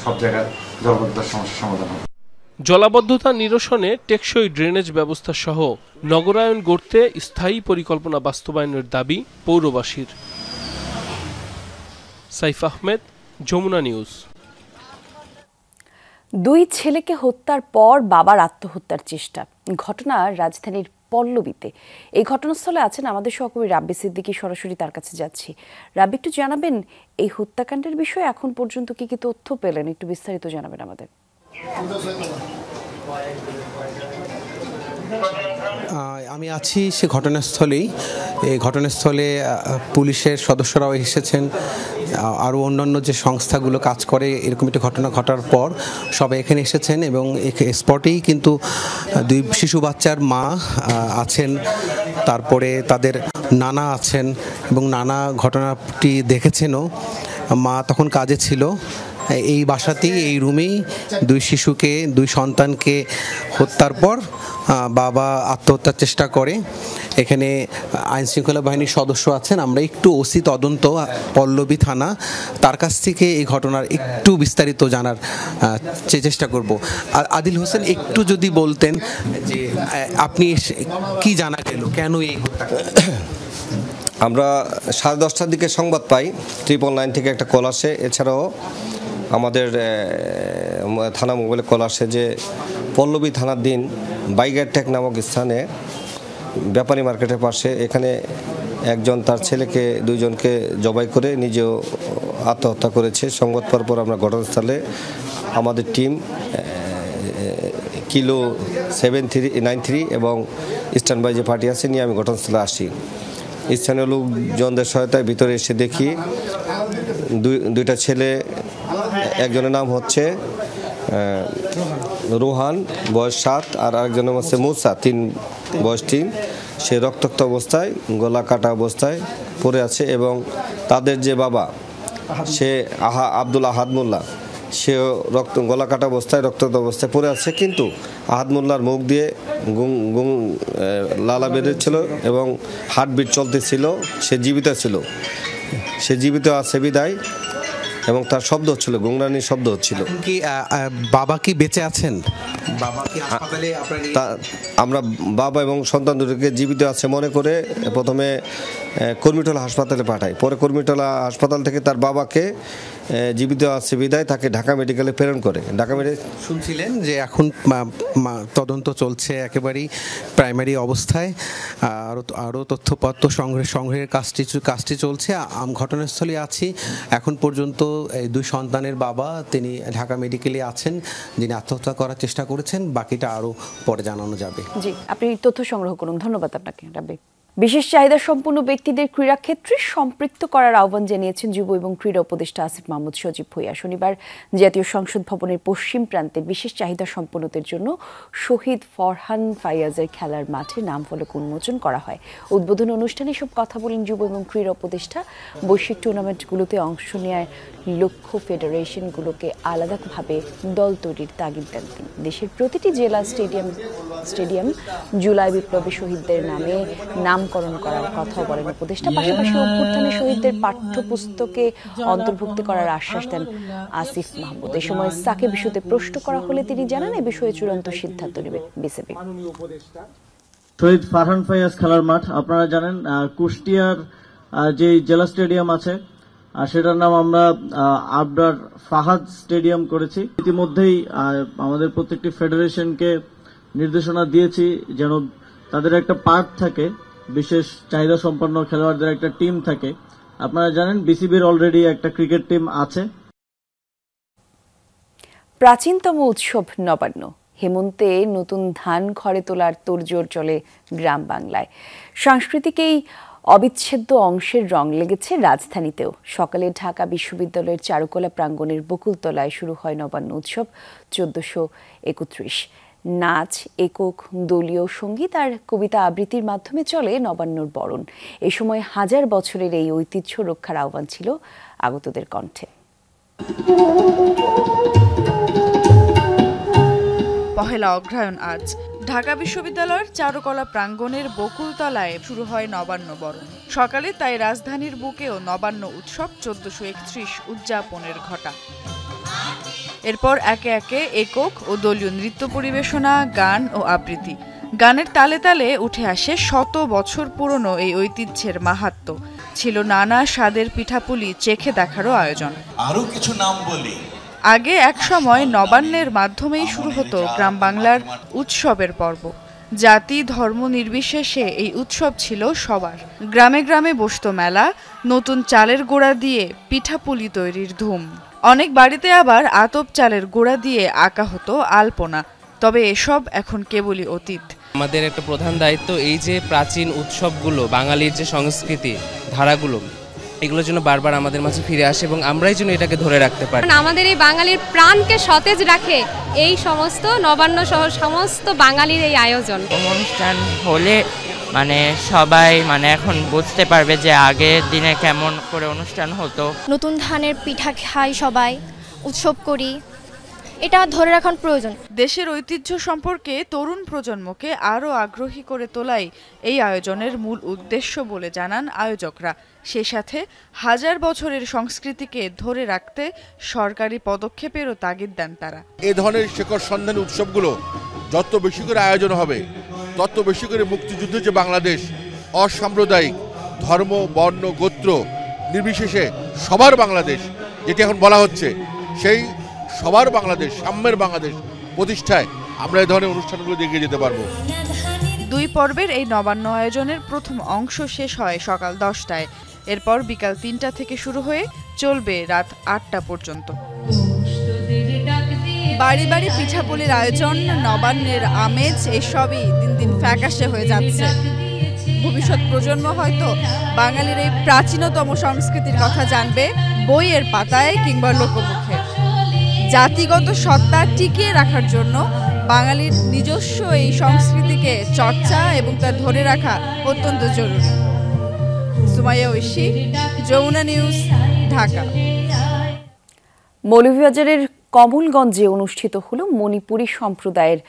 সব জায়গায় জলাবদ্ধতার সমস্যার সমাধান হবে। জলাবদ্ধতা নিরসনে টেকসই ড্রেনেজ ব্যবস্থা সহ নগরায়ন গড়তে স্থায়ী পরিকল্পনা বাস্তবায়নের দাবি পৌরবাসীর। সাইফ আহমেদ, যমুনা নিউজ। দুই ছেলেকে হত্যার পর বাবার আত্মহত্যার চেষ্টা, ঘটনা রাজধানীর পল্লবীতে। এই ঘটনাস্থলে আছেন আমাদের সহকর্মী রাব্বি সিদ্দিকী, সরাসরি তার কাছে যাচ্ছি। রাব্বি, একটু জানাবেন এই হত্যাকাণ্ডের বিষয়ে এখন পর্যন্ত কি কি তথ্য পেলেন, একটু বিস্তারিত জানাবেন আমাদের। আমি আছি সে ঘটনাস্থলেই। এই ঘটনাস্থলে পুলিশের সদস্যরাও এসেছেন, আরও অন্যান্য যে সংস্থাগুলো কাজ করে এরকম একটা ঘটনা ঘটার পর সবাই এখানে এসেছেন, এবং স্পটেই কিন্তু দুই শিশু বাচ্চার মা আছেন, তারপরে তাদের নানা আছেন, এবং নানা ঘটনাটি দেখেছেনও। মা তখন কাজে ছিল। এই বাসাতেই, এই রুমেই দুই সন্তানকে হত্যার পর বাবা আত্মহত্যার চেষ্টা করে। এখানে আইনশৃঙ্খলা বাহিনীর সদস্য আছেন। আমরা একটু ওসি তদন্ত পল্লবী থানা, তার কাছ থেকে এই ঘটনার একটু বিস্তারিত জানার চেষ্টা করব। আদিল হোসেন, একটু যদি বলতেন যে আপনি কি জানা গেল, কেন এই হত্যা? আমরা 10:30টার দিকে সংবাদ পাই, 999 থেকে একটা কল আসে। এছাড়াও আমাদের থানা মোবাইলে কল আসে যে পল্লবী থানার দিন বাইগারটেক নামক স্থানে ব্যাপারী মার্কেটের পাশে এখানে একজন তার ছেলেকে 2 জনকে জবাই করে নিজেও আত্মহত্যা করেছে। সংবাদ পাওয়ার পর আমরা ঘটনাস্থলে আমাদের টিম কিলো 7393 এবং স্ট্যান্ড বাই যে পার্টি আছে নিয়ে আমি ঘটনাস্থলে আসি। স্থানীয় লোকজনদের সহায়তায় ভিতরে এসে দেখি দুইটা ছেলে, একজনের নাম হচ্ছে রোহান বয়স 7 আর আরেকজনের হচ্ছে মুসা বয়স 3। সে রক্তাক্ত অবস্থায় গলা কাটা অবস্থায় পড়ে আছে এবং তাদের যে বাবা সে আব্দুল আহাদ মোল্লা সেও গলা কাটা অবস্থায় রক্তাক্ত অবস্থায় পড়ে আছে, কিন্তু আহাদ মোল্লার মুখ দিয়ে লালা বেরোচ্ছিল এবং হার্টবিট চলতেছিল, সে জীবিত ছিল। সে জীবিত আছে বিদায় এবং তার শব্দ হচ্ছিল, গুংরানির শব্দ হচ্ছিল। কি বাবা কি বেঁচে আছেন? বাবা কি হাসপাতালে? আমরা বাবা এবং সন্তান দুটোকে জীবিত আছে মনে করে প্রথমে কর্মীটোলা হাসপাতালে পাঠাই। পরে কর্মীটোলা হাসপাতাল থেকে তার বাবাকে জীবিত আছে বিদায় তাকে ঢাকা মেডিকেলে প্রেরণ করে। ঢাকা শুনছিলেন যে এখন তদন্ত চলছে একেবারেই প্রাইমারি অবস্থায়, আরও তথ্যপত্র সংগ্রহের কাজটি চলছে। ঘটনাস্থলে আছি এখন পর্যন্ত। এই 2 সন্তানের বাবা তিনি ঢাকা মেডিকেলে আছেন, যিনি আত্মহত্যা করার চেষ্টা করেছেন। বাকিটা আরও পরে জানানো যাবে। জি, আপনি তথ্য সংগ্রহ করুন। ধন্যবাদ আপনাকে রাব্বি। বিশেষ চাহিদা সম্পন্ন ব্যক্তিদের ক্রীড়াক্ষেত্রে সম্পৃক্ত করার আহ্বান জানিয়েছেন যুব এবং ক্রীড়া উপদেষ্টা আসিফ মাহমুদ সজীব ভূঁইয়া। শনিবার জাতীয় সংসদ ভবনের পশ্চিম প্রান্তে বিশেষ চাহিদা সম্পন্নদের জন্য শহীদ ফরহান ফাইয়াজের খেলার মাঠে নাম ফলক উন্মোচন করা হয়। উদ্বোধন অনুষ্ঠানে সব কথা বলেন যুব এবং ক্রীড়া উপদেষ্টা। বৈশ্বিক টুর্নামেন্টগুলোতে অংশ নেওয়ার লক্ষ্য ফেডারেশনগুলোকে আলাদাভাবে দল তৈরির তাগিদ দেন তিনি। দেশের প্রতিটি জেলা স্টেডিয়াম জুলাই বিপ্লবী শহীদদের নামে নামকরণ করার কথাও বলেন উপদেষ্টা। পাশাপাশি অভ্যুত্থানে শহীদদের পাঠ্যপুস্তকে অন্তর্ভুক্ত করার আশ্বাস দেন আসিফ মাহমুদ। এ সময় সাকিব ইস্যুতে প্রশ্ন করা হলে তিনি জানান এ বিষয়ে চূড়ান্ত সিদ্ধান্ত নেবে বিসিবি। শহীদ ফারহান ফাইয়াজ খেলার মাঠ আপনারা জানেন কুষ্টিয়ার যে জেলা স্টেডিয়াম আছে সেটার নাম আমরা আবরার ফাহাদ স্টেডিয়াম করেছি। ইতিমধ্যেই আমাদের প্রত্যেকটি ফেডারেশনকে নির্দেশনা দিয়েছি যেন তাদের একটা পার্ট থাকে, বিশেষ চাহিদা সম্পন্ন খেলোয়াড়দের একটা টিম থাকে। আপনারা জানেন বিসিবির অলরেডি একটা ক্রিকেট টিম আছে। প্রাচীনতম উৎসব নবান্ন। হেমন্তে নতুন ধান ঘরে তোলার তোড়জোড় চলে গ্রাম বাংলায়। সাংস্কৃতিক এই অবিচ্ছেদ্য অংশের রং লেগেছে রাজধানীতেও। সকালে ঢাকা বিশ্ববিদ্যালয়ের চারুকলা প্রাঙ্গণের বকুলতলায় শুরু হয় নবান্ন উৎসব 1431। নাচ, একক, দলীয় সঙ্গীত আর কবিতা আবৃত্তির মাধ্যমে চলে নবান্নর বরণ। এ সময় 1000 বছরের এই ঐতিহ্য রক্ষার আহ্বান ছিল আগতদের কণ্ঠে। পহেলা অগ্রহায়ণ আজ ঢাকা বিশ্ববিদ্যালয়ের চারুকলা প্রাঙ্গণের বকুলতলায় শুরু হয় নবান্ন বরণ। সকালে তাই রাজধানীর বুকেও নবান্ন উৎসব 1431 উদযাপনের ঘটা। এরপর একে একে একক ও দলীয় নৃত্য পরিবেশনা, গান ও আবৃত্তি। গানের তালে তালে উঠে আসে 100 বছর পুরনো এই ঐতিহ্যের মাহাত্ম্য। ছিল নানা স্বাদের পিঠাপুলি চেখে দেখারও আয়োজন। আরো কিছু নাম বলি। আগে এক সময় নবান্নের মাধ্যমেই শুরু হতো গ্রাম বাংলার উৎসবের পর্ব। জাতি ধর্ম নির্বিশেষে এই উৎসব ছিল সবার। গ্রামে গ্রামে বসত মেলা, নতুন চালের গোড়া দিয়ে পিঠাপুলি তৈরির ধুম। অনেক বাড়িতে আবার আতপ চালের গোড়া দিয়ে আঁকা হতো আলপনা। তবে এসব এখন কেবলই অতীত। আমাদের একটা প্রধান দায়িত্ব এই যে প্রাচীন উৎসবগুলো, বাঙালির যে সংস্কৃতি ধারাগুলো, এগুলোর জন্য বারবার আমাদের মাঝে ফিরে আসে এবং আমরাই যেন এটাকে ধরে রাখতে পারি। আমাদের এই বাঙালির প্রাণকে সতেজ রাখে এই সমস্ত নবান্ন সহ সমস্ত বাঙালির এই আয়োজন। অনুষ্ঠান হলে সবাই এখন বুঝতে পারবে যে আগের দিনে কেমন করে অনুষ্ঠান হতো। নতুন ধানের পিঠা খাই, সবাই উৎসব করি, এটা ধরে রাখার প্রয়োজন। দেশের ঐতিহ্য সম্পর্কে তরুণ প্রজন্মকে আরও আগ্রহী করে তোলাই এই আয়োজনের মূল উদ্দেশ্য বলে জানান আয়োজকরা। সেই সাথে 1000 বছরের সংস্কৃতিকে ধরে রাখতে সরকারি পদক্ষেপেরও তাগিদ দেন তারা। এই ধরনের শেকড় সন্ধানী উৎসবগুলো যত বেশি করে আয়োজন হবে, তত বেশি করে মুক্তিযুদ্ধ যে বাংলাদেশ অসাম্প্রদায়িক, ধর্ম, বর্ণ, গোত্র নির্বিশেষে সবার বাংলাদেশ যেটি এখন বলা হচ্ছে, সেই সবার বাংলাদেশ, সাম্যের বাংলাদেশ প্রতিষ্ঠায় আমরা এই ধরনের অনুষ্ঠানগুলো এগিয়ে যেতে পারবো। 2 পর্বের এই নবান্ন আয়োজনের প্রথম অংশ শেষ হয় সকাল 10টায়। এরপর বিকাল 3টা থেকে শুরু হয়ে চলবে রাত 8টা পর্যন্ত। বাড়ি বাড়ি পিঠাপুলির আয়োজন, নবান্নের আমেজ এসবই দিন দিন ফ্যাকাশে হয়ে যাচ্ছে। ভবিষ্যৎ প্রজন্ম হয়তো বাঙালির এই প্রাচীনতম সংস্কৃতির কথা জানবে বইয়ের পাতায় কিংবা লোকমুখে। জাতিগত সত্তা টিকিয়ে রাখার জন্য বাঙালির নিজস্ব এই সংস্কৃতিকে চর্চা এবং তা ধরে রাখা অত্যন্ত জরুরি। সুমাইয়া ঐশী, যমুনা নিউজ, ঢাকা। মৌলভীবাজারের কমলগঞ্জে অনুষ্ঠিত হলো মণিপুরী সম্প্রদায়ের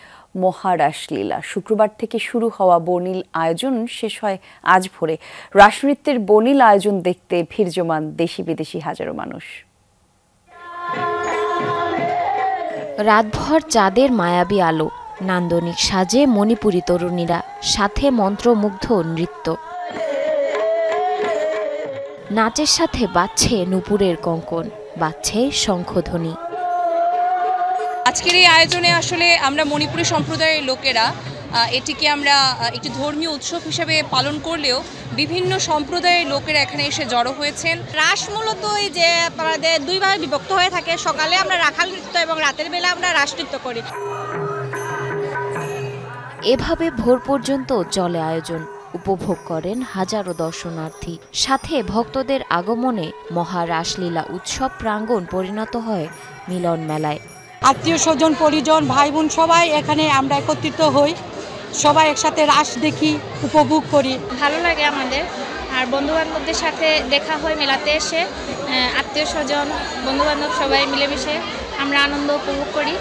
মহারাসলীলা। শুক্রবার থেকে শুরু হওয়া বর্ণিল আয়োজন শেষ হয় আজ ভোরে। রাসনৃত্যের বর্ণিল আয়োজন দেখতে ভিড় জমান দেশি বিদেশি হাজারো মানুষ। রাতভর চাঁদের মায়াবী আলো, নান্দনিক সাজে মণিপুরী তরুণীরা, সাথে মন্ত্রমুগ্ধ নৃত্য। নাচের সাথে বাজছে নুপুরের কঙ্কন, বাজছে শঙ্খধ্বনি। আজকের এই আয়োজনে আসলে আমরা মণিপুরী সম্প্রদায়ের লোকেরা এটিকে আমরা একটি ধর্মীয় উৎসব হিসেবে পালন করলেও বিভিন্ন সম্প্রদায়ের লোকেরা এখানে এসে জড়ো হয়েছেন। রাস মূলত এই যে আমাদের 2 ভাগে বিভক্ত হয়ে থাকে। সকালে আমরা রাখাল নৃত্য এবং রাতের বেলা আমরা রাস নৃত্য করি। এভাবে ভোর পর্যন্ত চলে আয়োজন, উপভোগ করেন হাজারো দর্শনার্থী। সাথে ভক্তদের আগমনে মহারাসলীলা উৎসব প্রাঙ্গণ পরিণত হয় মিলন মেলায়। আত্মীয় স্বজন, পরিজন, ভাই বোন সবাই এখানে আমরা একত্রিত হই, সবাই একসাথে রাস দেখি, উপভোগ করি। ভালো লাগে আমাদের। আর বন্ধু বান্ধবদের সাথে দেখা হয় মেলাতে এসে, আত্মীয় স্বজন, বন্ধু বান্ধব সবাই মিলেমিশে আমরা আনন্দ উপভোগ করি।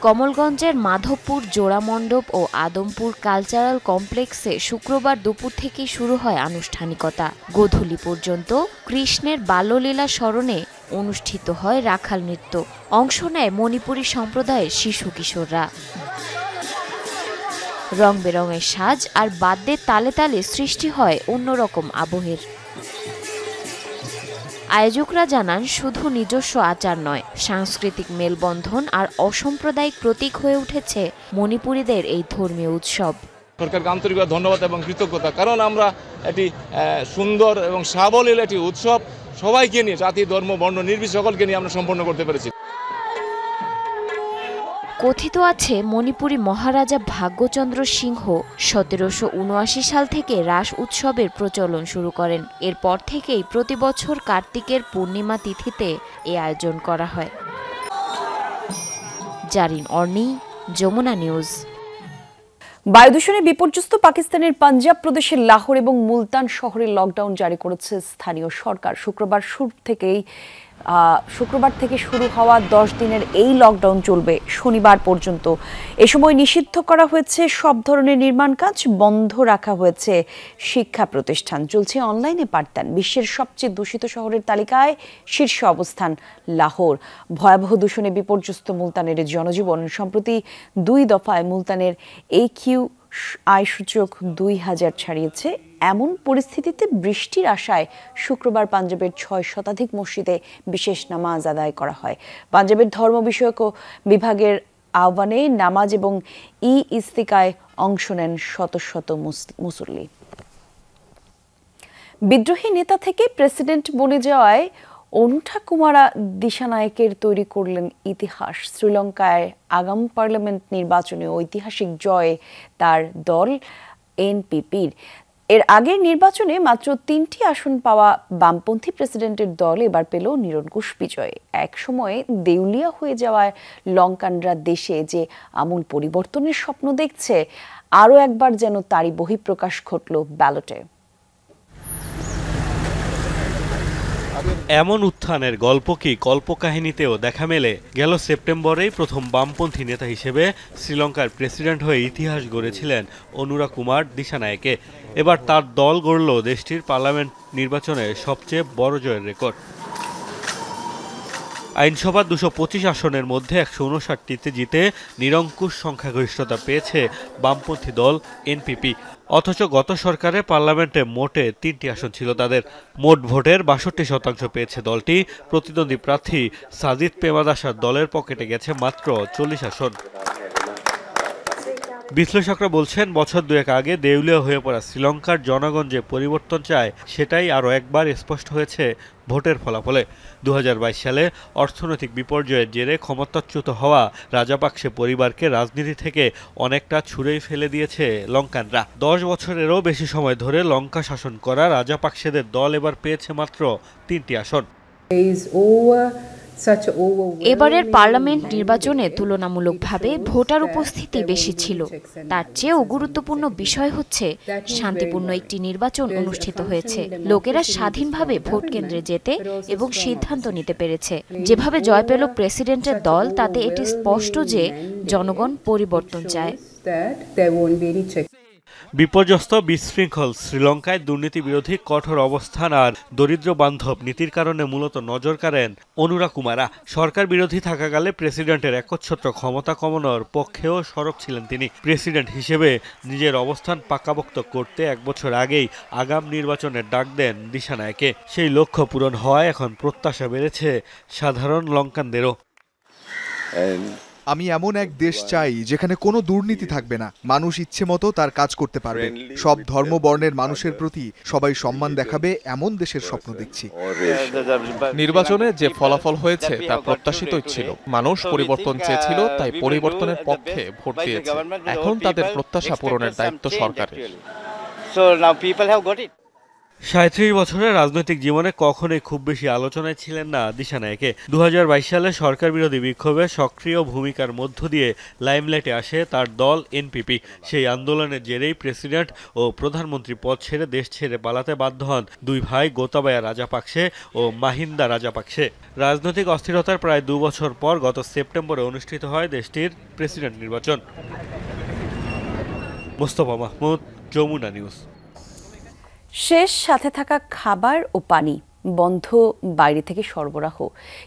কমলগঞ্জের মাধবপুর জোড়ামণ্ডপ ও আদমপুর কালচারাল কমপ্লেক্সে শুক্রবার দুপুর থেকে শুরু হয় আনুষ্ঠানিকতা। গোধূলি পর্যন্ত কৃষ্ণের বাল্যলীলা স্মরণে অনুষ্ঠিত হয় রাখাল নৃত্য। অংশ নেয় মণিপুরী সম্প্রদায়ের শিশু কিশোররা। রং বেরঙের সাজ আর বাদ্যের তালে তালে সৃষ্টি হয় অন্যরকম আবহের। আয়োজকরা জানান, শুধু নিজস্ব আচার নয়, সাংস্কৃতিক মেলবন্ধন আর অসাম্প্রদায়িক প্রতীক হয়ে উঠেছে মণিপুরীদের এই ধর্মীয় উৎসব। সরকারকে আন্তরিকভাবে ধন্যবাদ এবং কৃতজ্ঞতা, কারণ আমরা এটি সুন্দর এবং সাবলীল একটি উৎসব সবাইকে নিয়ে, জাতি, ধর্ম, বর্ণ নির্বিশেষে সকলকে নিয়ে আমরা সম্পন্ন করতে পেরেছি। কথিত আছে, মণিপুরী মহারাজা ভাগ্যচন্দ্র সিংহ 1779 সাল থেকে রাস উৎসবের প্রচলন শুরু করেন। এরপর থেকেই প্রতি বছর কার্তিকের পূর্ণিমা তিথিতে এ আয়োজন করা হয়। জারিন অর্নি, যমুনা নিউজ। বায়ু দূষণে বিপর্যস্ত পাকিস্তানের পাঞ্জাব প্রদেশের লাহোর এবং মুলতান শহরে লকডাউন জারি করেছে স্থানীয় সরকার। শুক্রবার থেকে শুরু হওয়া 10 দিনের এই লকডাউন চলবে শনিবার পর্যন্ত। এ সময় নিষিদ্ধ করা হয়েছে সব ধরনের নির্মাণ কাজ, বন্ধ রাখা হয়েছে শিক্ষা প্রতিষ্ঠান, চলছে অনলাইনে পাঠদান। বিশ্বের সবচেয়ে দূষিত শহরের তালিকায় শীর্ষ অবস্থান লাহোর। ভয়াবহ দূষণে বিপর্যস্ত মুলতানের জনজীবন। সম্প্রতি 2 দফায় মুলতানের AQI সূচক 2000 ছাড়িয়েছে। এমন পরিস্থিতিতে বৃষ্টির আশায় শুক্রবার পাঞ্জাবের 6 শতাধিক মসজিদে বিশেষ নামাজ আদায় করা হয়। পাঞ্জাবের ধর্ম বিষয়ক বিভাগের আহ্বানে নামাজ এবং ইস্তিকায় অংশ নেন শত শত মুসল্লি। বিদ্রোহী নেতা থেকে প্রেসিডেন্ট বনে যাওয়ায় অনুঠা কুমারা দিশানায়েকের তৈরি করলেন ইতিহাস। শ্রীলঙ্কায় আগাম পার্লামেন্ট নির্বাচনে ঐতিহাসিক জয় তার দল NPPর। এর আগের নির্বাচনে মাত্র 3টি আসন পাওয়া বামপন্থী প্রেসিডেন্টের দল এবার পেল নিরঙ্কুশ বিজয়। এক সময়ে দেউলিয়া হয়ে যাওয়ায় লঙ্কানরা দেশে যে আমূল পরিবর্তনের স্বপ্ন দেখছে, আরও একবার যেন তারই বহিঃপ্রকাশ ঘটল ব্যালটে। এমন উত্থানের গল্প কি কল্পকাহিনীতেও দেখা মেলে? গেল সেপ্টেম্বরেই প্রথম বামপন্থী নেতা হিসেবে শ্রীলঙ্কার প্রেসিডেন্ট হয়ে ইতিহাস গড়েছিলেন অনুরা কুমার দিশানায়েকে। এবার তার দল গড়ল দেশটির পার্লামেন্ট নির্বাচনে সবচেয়ে বড় জয়ের রেকর্ড। আইনসভার 225 আসনের মধ্যে 159টিতে জিতে নিরঙ্কুশ সংখ্যাগরিষ্ঠতা পেয়েছে বামপন্থী দল NPP। অথচ গত সরকারে পার্লামেন্টে মোটে 3টি আসন ছিল তাদের। মোট ভোটের 62% পেয়েছে দলটি। প্রতিদ্বন্দ্বী প্রার্থী সাজিদ পেমাদাসার দলের পকেটে গেছে মাত্র 40 আসন। বিশ্লেষকরা বলছেন, বছর দুয়েক আগে দেউলিয়া হয়ে পড়া শ্রীলঙ্কার জনগণ যে পরিবর্তন চায় সেটাই আরও একবার স্পষ্ট হয়েছে ভোটের ফলাফলে। 2022 সালে অর্থনৈতিক বিপর্যয়ের জেরে ক্ষমতাচ্যুত হওয়া রাজাপাকসে পরিবারকে রাজনীতি থেকে অনেকটা ছুঁড়েই ফেলে দিয়েছে লঙ্কানরা। 10 বছরেরও বেশি সময় ধরে লঙ্কা শাসন করা রাজাপাকসেদের দল এবার পেয়েছে মাত্র 3টি আসন। এবারের পার্লামেন্ট নির্বাচনে তুলনামূলকভাবে ভোটার উপস্থিতি বেশি ছিল। তার চেয়েও গুরুত্বপূর্ণ বিষয় হচ্ছে শান্তিপূর্ণ একটি নির্বাচন অনুষ্ঠিত হয়েছে। লোকেরা স্বাধীনভাবে ভোট কেন্দ্রে যেতে এবং সিদ্ধান্ত নিতে পেরেছে। যেভাবে জয় পেল প্রেসিডেন্টের দল, তাতে এটি স্পষ্ট যে জনগণ পরিবর্তন চায়। বিপর্যস্ত বিশৃঙ্খল শ্রীলঙ্কায় দুর্নীতি বিরোধী কঠোর অবস্থান আর দরিদ্র বান্ধব নীতির কারণে মূলত নজর কাড়েন অনুরা কুমারা। সরকার বিরোধী থাকাকালে প্রেসিডেন্টের একচ্ছত্র ক্ষমতা কমানোর পক্ষেও সরব ছিলেন তিনি। প্রেসিডেন্ট হিসেবে নিজের অবস্থান পাকাপোক্ত করতে 1 বছর আগেই আগাম নির্বাচনের ডাক দেন দিশানায়কে। সেই লক্ষ্য পূরণ হওয়ায় এখন প্রত্যাশা বেড়েছে সাধারণ লঙ্কানদেরও। আমি এমন এক দেশ চাই যেখানে কোনো দুর্নীতি থাকবে না, মানুষ ইচ্ছে মতো তার কাজ করতে পারবে, সব ধর্ম বর্ণের মানুষের প্রতি সবাই সম্মান দেখাবে, এমন দেশের স্বপ্ন দেখছি। নির্বাচনে যে ফলাফল হয়েছে তা প্রত্যাশিতই ছিল। মানুষ পরিবর্তন চেয়েছিল, তাই পরিবর্তনের পক্ষে ভোট দিয়েছে। এখন তাদের প্রত্যাশা পূরণের দায়িত্ব সরকারের। 37 বছরের রাজনৈতিক জীবনে কখনোই খুব বেশি আলোচনায় ছিলেন না দিশানায়কে। 2022 সালে সরকার বিরোধী বিক্ষোভে সক্রিয় ভূমিকার মধ্য দিয়ে লাইমলাইটে আসে তার দল এনপিপি। সেই আন্দোলনের জেরেই প্রেসিডেন্ট ও প্রধানমন্ত্রী পদ ছেড়ে দেশ ছেড়ে পালাতে বাধ্য হন দুই ভাই গোতাবায়া রাজাপাকসে ও মাহিন্দা রাজাপাকসে। রাজনৈতিক অস্থিরতার প্রায় 2 বছর পর গত সেপ্টেম্বরে অনুষ্ঠিত হয় দেশটির প্রেসিডেন্ট নির্বাচন। মোস্তফা মাহমুদ, যমুনা নিউজ। শেষ সাথে থাকা খাবার ও পানি বন্ধ, বাইরে থেকে সরবরাহ,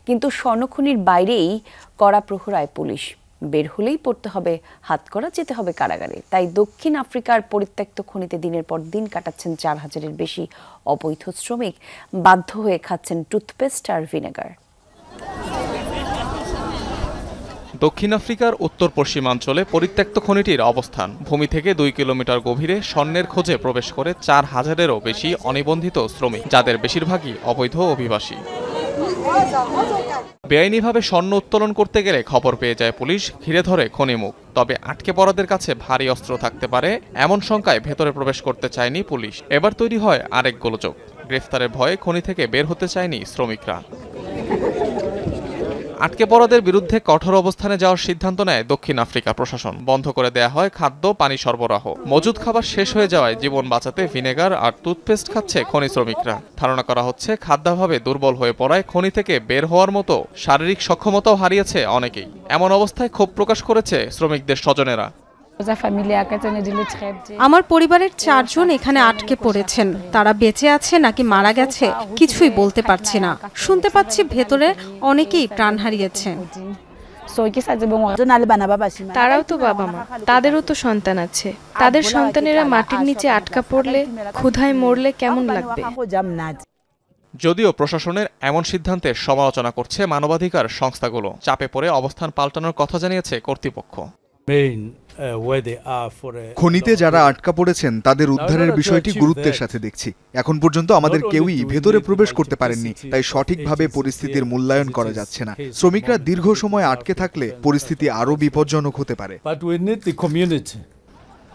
কিন্তু স্বর্ণখনির বাইরেই কড়া প্রহরায় পুলিশ। বের হলেই পড়তে হবে হাতকড়া, যেতে হবে কারাগারে। তাই দক্ষিণ আফ্রিকার পরিত্যক্ত খনিতে দিনের পর দিন কাটাচ্ছেন 4000-এর বেশি অবৈধ শ্রমিক। বাধ্য হয়ে খাচ্ছেন টুথপেস্ট আর ভিনেগার। দক্ষিণ আফ্রিকার উত্তর পশ্চিমাঞ্চলে পরিত্যক্ত খনিটির অবস্থান। ভূমি থেকে 2 কিলোমিটার গভীরে স্বর্ণের খোঁজে প্রবেশ করে 4000-এরও বেশি অনিবন্ধিত শ্রমিক, যাদের বেশিরভাগই অবৈধ অভিবাসী। বেআইনিভাবে স্বর্ণ উত্তোলন করতে গেলে খবর পেয়ে যায় পুলিশ, ঘিরে ধরে খনিমুখ। তবে আটকে পড়াদের কাছে ভারী অস্ত্র থাকতে পারে এমন শঙ্কায় ভেতরে প্রবেশ করতে চায়নি পুলিশ। এবার তৈরি হয় আরেক গোলযোগ। গ্রেফতারের ভয়ে খনি থেকে বের হতে চায়নি শ্রমিকরা। আটকে পড়াদের বিরুদ্ধে কঠোর অবস্থানে যাওয়ার সিদ্ধান্ত নেয় দক্ষিণ আফ্রিকা প্রশাসন। বন্ধ করে দেয়া হয় খাদ্য পানি সরবরাহ। মজুদ খাবার শেষ হয়ে যাওয়ায় জীবন বাঁচাতে ভিনেগার আর টুথপেস্ট খাচ্ছে খনি শ্রমিকরা। ধারণা করা হচ্ছে খাদ্যাভাবে দুর্বল হয়ে পড়ায় খনি থেকে বের হওয়ার মতো শারীরিক সক্ষমতাও হারিয়েছে অনেকেই। এমন অবস্থায় ক্ষোভ প্রকাশ করেছে শ্রমিকদের স্বজনেরা। আমার পরিবারের 4 জন এখানে আটকে পড়েছেন। তারা বেঁচে আছে নাকি মারা গেছে কিছুই বলতে পারছি না। শুনতে পাচ্ছি ভেতরে অনেকেই প্রাণ হারিয়েছে। তারাও তো বাবা মা, তাদেরও তো সন্তান আছে। তাদের সন্তানেরা মাটির নিচে আটকা পড়লে, ক্ষুধায় মরলে কেমন লাগবে? যদিও প্রশাসনের এমন সিদ্ধান্তের সমালোচনা করছে মানবাধিকার সংস্থাগুলো। চাপে পড়ে অবস্থান পাল্টানোর কথা জানিয়েছে কর্তৃপক্ষ। খনিতে যারা আটকা পড়েছেন তাদের উদ্ধারের বিষয়টি গুরুত্বের সাথে দেখছি। এখন পর্যন্ত আমাদের কেউই ভেতরে প্রবেশ করতে পারেননি, তাই সঠিকভাবে পরিস্থিতির মূল্যায়ন করা যাচ্ছে না। শ্রমিকরা দীর্ঘ সময় আটকে থাকলে পরিস্থিতি আরও বিপজ্জনক হতে পারে।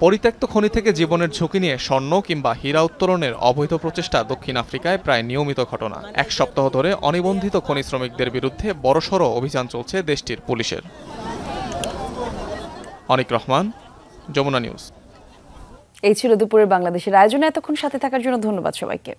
পরিত্যক্ত খনি থেকে জীবনের ঝুঁকি নিয়ে স্বর্ণ কিংবা হীরা উত্তোলনের অবৈধ প্রচেষ্টা দক্ষিণ আফ্রিকায় প্রায় নিয়মিত ঘটনা। 1 সপ্তাহ ধরে অনিবন্ধিত খনি শ্রমিকদের বিরুদ্ধে বড়সড় অভিযান চলছে দেশটির পুলিশের। অনিক রহমান, যমুনা নিউজ। এই ছিল দুপুরের বাংলাদেশের আয়োজনে। এতক্ষণ সাথে থাকার জন্য ধন্যবাদ সবাইকে।